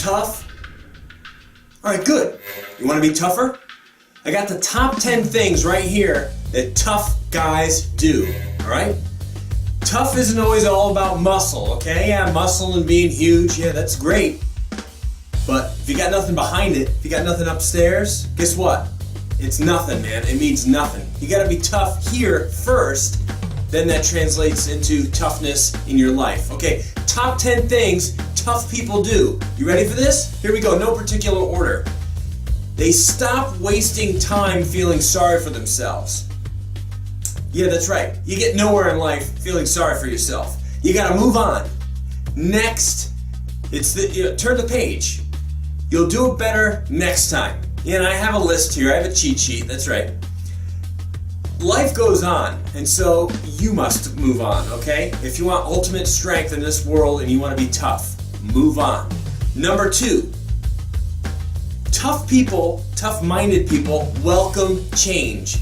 tough? Alright, good. You want to be tougher? I got the top 10 things right here that tough guys do, alright? Tough isn't always all about muscle, okay? Yeah, muscle and being huge, yeah, that's great. But if you got nothing behind it, if you got nothing upstairs, guess what? It's nothing, man. It means nothing. You gotta be tough here first, then that translates into toughness in your life. Okay, top 10 things tough people do. You ready for this? Here we go, no particular order. They stop wasting time feeling sorry for themselves. Yeah, that's right. You get nowhere in life feeling sorry for yourself. You gotta move on. Next, turn the page. You'll do it better next time. Yeah, and I have a list here. I have a cheat sheet. That's right. Life goes on, and so you must move on, okay? If you want ultimate strength in this world and you want to be tough, move on. Number 2, tough people, tough-minded people welcome change.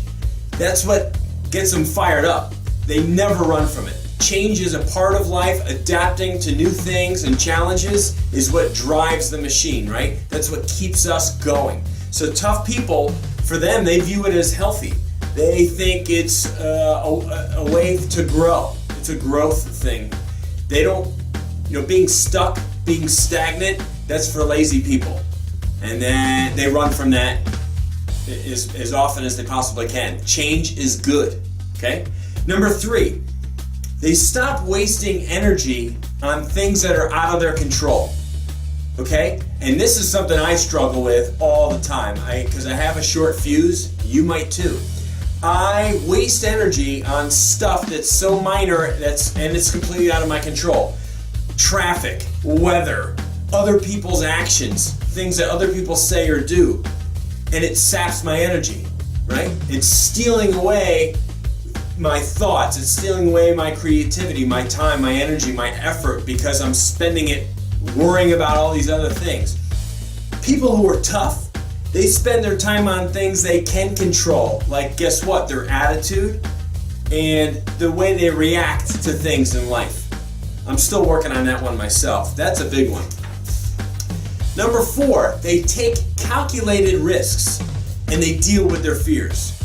That's what gets them fired up. They never run from it. Change is a part of life. Adapting to new things and challenges is what drives the machine, right? That's what keeps us going. So tough people, for them, they view it as healthy. They think it's a way to grow. It's a growth thing. They don't, being stuck, being stagnant, that's for lazy people. And then they run from that as often as they possibly can. Change is good, okay? Number 3, they stop wasting energy on things that are out of their control, okay? And this is something I struggle with all the time, because I have a short fuse. You might too. I waste energy on stuff that's so minor and it's completely out of my control. Traffic, weather, other people's actions, things that other people say or do, and it saps my energy, right? It's stealing away my thoughts, it's stealing away my creativity, my time, my energy, my effort, because I'm spending it worrying about all these other things. People who are tough, they spend their time on things they can control, like guess what? Their attitude and the way they react to things in life. I'm still working on that one myself. That's a big one. Number 4, they take calculated risks and they deal with their fears.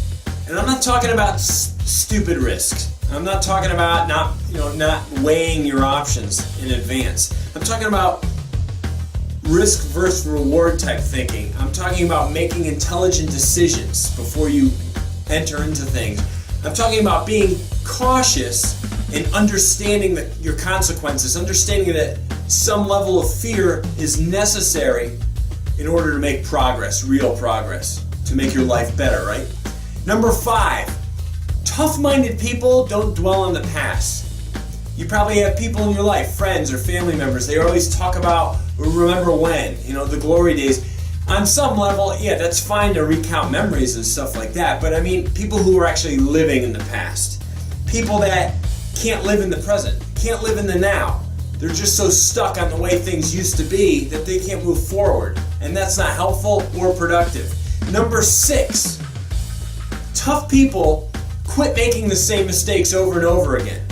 And I'm not talking about stupid risks. I'm not talking about not weighing your options in advance. I'm talking about risk versus reward type thinking. I'm talking about making intelligent decisions before you enter into things. I'm talking about being cautious and understanding your consequences, understanding that some level of fear is necessary in order to make progress, real progress, to make your life better, right? Number 5, tough-minded people don't dwell on the past. You probably have people in your life, friends or family members, they always talk about remember when, the glory days. On some level, yeah, that's fine to recount memories and stuff like that, but I mean people who are actually living in the past. People that can't live in the present, can't live in the now. They're just so stuck on the way things used to be that they can't move forward, and that's not helpful or productive. Number 6, tough people quit making the same mistakes over and over again.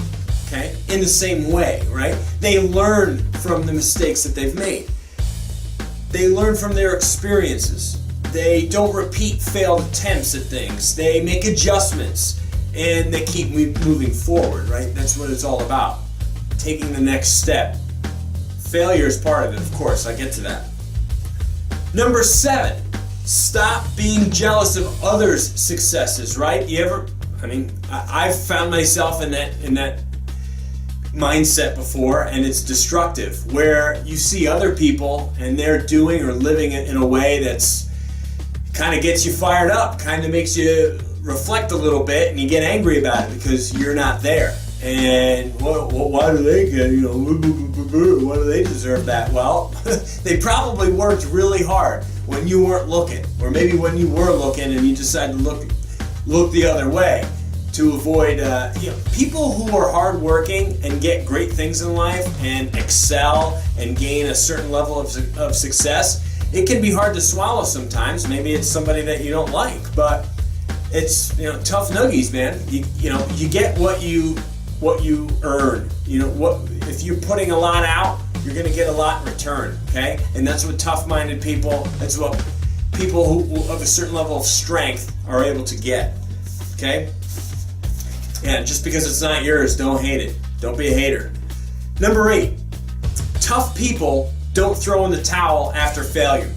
Okay? In the same way, right? They learn from the mistakes that they've made. They learn from their experiences. They don't repeat failed attempts at things. They make adjustments and they keep moving forward, right? That's what it's all about. Taking the next step. Failure is part of it, of course. I get to that. Number 7, stop being jealous of others' successes, right? I've found myself in that mindset before, and it's destructive, where you see other people and they're doing or living in a way that's kind of gets you fired up, kind of makes you reflect a little bit, and you get angry about it because you're not there. And why do they get, why do they deserve that? Well, they probably worked really hard when you weren't looking, or maybe when you were looking and you decided to look the other way to avoid, people who are hardworking and get great things in life and excel and gain a certain level of success. It can be hard to swallow sometimes. Maybe it's somebody that you don't like, but it's tough noogies, man. You get what you earn. If you're putting a lot out, you're going to get a lot in return, okay? And that's what tough-minded people, that's what people who of a certain level of strength are able to get, okay? And just because it's not yours, don't hate it. Don't be a hater. Number 8, tough people don't throw in the towel after failure.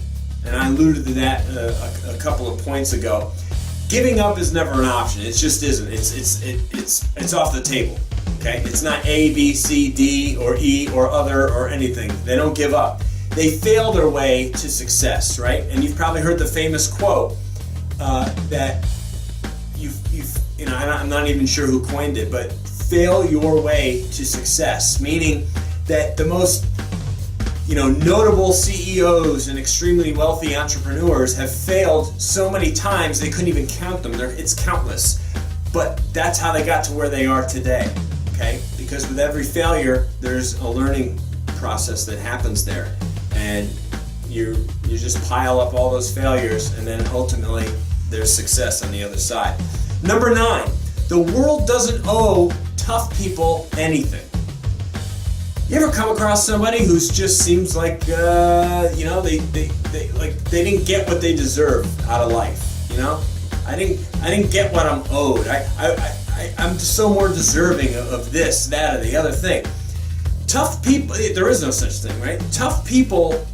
And I alluded to that a couple of points ago. Giving up is never an option. It just isn't. It's off the table. Okay? It's not A, B, C, D, or E, or other, or anything. They don't give up. They fail their way to success, right? And you've probably heard the famous quote that I'm not even sure who coined it, but fail your way to success, meaning that the most notable CEOs and extremely wealthy entrepreneurs have failed so many times they couldn't even count them. It's countless. But that's how they got to where they are today, okay? Because with every failure, there's a learning process that happens there. And you just pile up all those failures, and then ultimately there's success on the other side. Number 9, the world doesn't owe tough people anything. You ever come across somebody who just seems like they didn't get what they deserve out of life? I didn't get what I'm owed. I'm so more deserving of this, that, or the other thing. Tough people, there is no such thing, right? Tough people,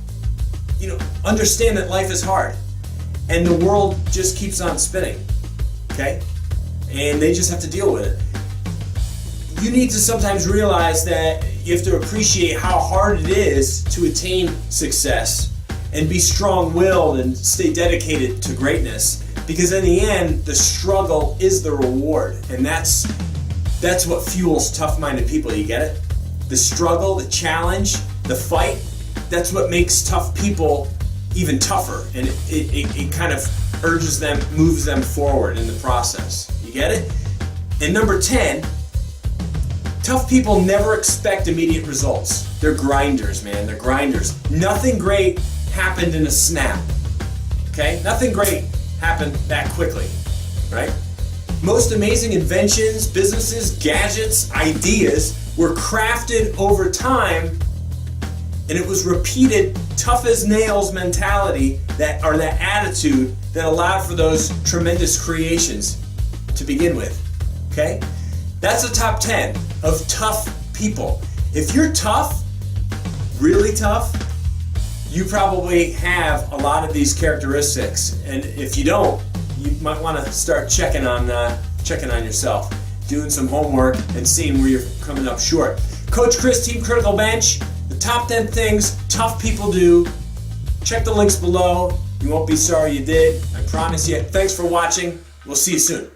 understand that life is hard, and the world just keeps on spinning, okay? And they just have to deal with it. You need to sometimes realize that you have to appreciate how hard it is to attain success and be strong-willed and stay dedicated to greatness, because in the end, the struggle is the reward, and that's what fuels tough-minded people. You get it? The struggle, the challenge, the fight, that's what makes tough people even tougher, and it kind of urges them, moves them forward in the process. You get it? And number 10, tough people never expect immediate results. They're grinders, man. They're grinders. Nothing great happened in a snap. Okay? Nothing great happened that quickly, right? Most amazing inventions, businesses, gadgets, ideas were crafted over time, and it was repeated tough as nails mentality, that attitude that allowed for those tremendous creations to begin with. Okay? That's the top 10 of tough people. If you're tough, really tough, you probably have a lot of these characteristics. And if you don't, you might want to start checking on yourself, doing some homework and seeing where you're coming up short. Coach Chris, Team Critical Bench, the top 10 things tough people do. Check the links below. You won't be sorry you did. I promise you. Thanks for watching. We'll see you soon.